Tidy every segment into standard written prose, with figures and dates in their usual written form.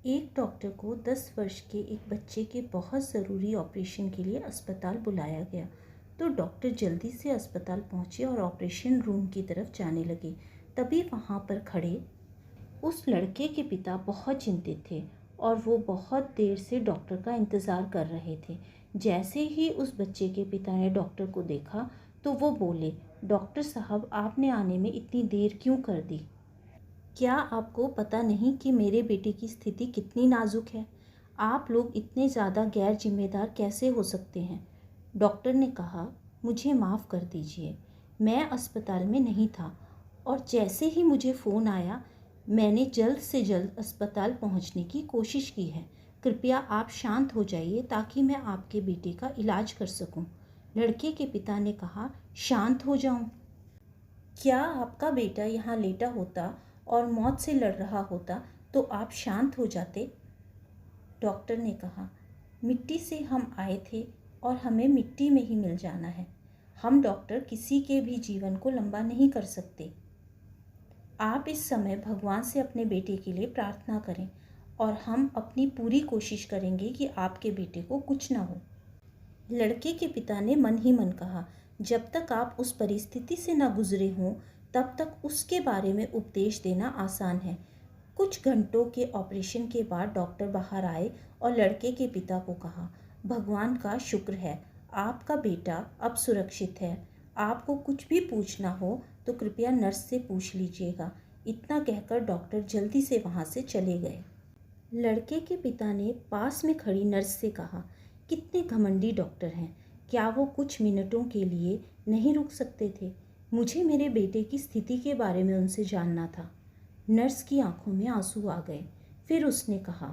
एक डॉक्टर को 10 वर्ष के एक बच्चे के बहुत ज़रूरी ऑपरेशन के लिए अस्पताल बुलाया गया। तो डॉक्टर जल्दी से अस्पताल पहुंचे और ऑपरेशन रूम की तरफ जाने लगे। तभी वहां पर खड़े उस लड़के के पिता बहुत चिंतित थे और वो बहुत देर से डॉक्टर का इंतज़ार कर रहे थे। जैसे ही उस बच्चे के पिता ने डॉक्टर को देखा तो वो बोले, डॉक्टर साहब, आपने आने में इतनी देर क्यों कर दी? क्या आपको पता नहीं कि मेरे बेटे की स्थिति कितनी नाजुक है? आप लोग इतने ज़्यादा गैर जिम्मेदार कैसे हो सकते हैं? डॉक्टर ने कहा, मुझे माफ़ कर दीजिए, मैं अस्पताल में नहीं था और जैसे ही मुझे फ़ोन आया मैंने जल्द से जल्द अस्पताल पहुंचने की कोशिश की है। कृपया आप शांत हो जाइए ताकि मैं आपके बेटे का इलाज कर सकूं। लड़के के पिता ने कहा, शांत हो जाऊं? क्या आपका बेटा यहाँ लेटा होता और मौत से लड़ रहा होता तो आप शांत हो जाते? डॉक्टर ने कहा, मिट्टी से हम आए थे और हमें मिट्टी में ही मिल जाना है। हम डॉक्टर किसी के भी जीवन को लंबा नहीं कर सकते। आप इस समय भगवान से अपने बेटे के लिए प्रार्थना करें और हम अपनी पूरी कोशिश करेंगे कि आपके बेटे को कुछ ना हो। लड़के के पिता ने मन ही मन कहा, जब तक आप उस परिस्थिति से न गुजरे हों तब तक उसके बारे में उपदेश देना आसान है। कुछ घंटों के ऑपरेशन के बाद डॉक्टर बाहर आए और लड़के के पिता को कहा, भगवान का शुक्र है, आपका बेटा अब सुरक्षित है। आपको कुछ भी पूछना हो तो कृपया नर्स से पूछ लीजिएगा। इतना कहकर डॉक्टर जल्दी से वहाँ से चले गए। लड़के के पिता ने पास में खड़ी नर्स से कहा, कितने घमंडी डॉक्टर हैं, क्या वो कुछ मिनटों के लिए नहीं रुक सकते थे? मुझे मेरे बेटे की स्थिति के बारे में उनसे जानना था। नर्स की आंखों में आंसू आ गए। फिर उसने कहा,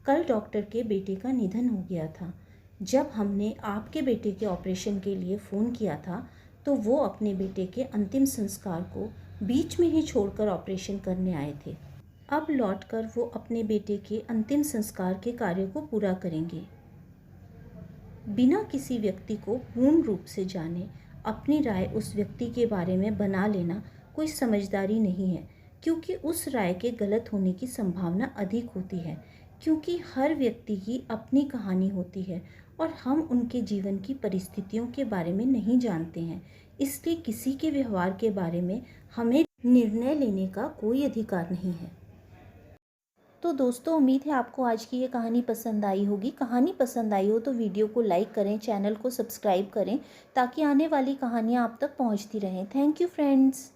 कल डॉक्टर के बेटे का निधन हो गया था। जब हमने आपके बेटे के ऑपरेशन के लिए फ़ोन किया था तो वो अपने बेटे के अंतिम संस्कार को बीच में ही छोड़कर ऑपरेशन करने आए थे। अब लौटकर वो अपने बेटे के अंतिम संस्कार के कार्य को पूरा करेंगे। बिना किसी व्यक्ति को पूर्ण रूप से जाने अपनी राय उस व्यक्ति के बारे में बना लेना कोई समझदारी नहीं है, क्योंकि उस राय के गलत होने की संभावना अधिक होती है। क्योंकि हर व्यक्ति की अपनी कहानी होती है और हम उनके जीवन की परिस्थितियों के बारे में नहीं जानते हैं, इसलिए किसी के व्यवहार के बारे में हमें निर्णय लेने का कोई अधिकार नहीं है। तो दोस्तों, उम्मीद है आपको आज की ये कहानी पसंद आई होगी। कहानी पसंद आई हो तो वीडियो को लाइक करें, चैनल को सब्सक्राइब करें ताकि आने वाली कहानियाँ आप तक पहुँचती रहें। Thank you friends.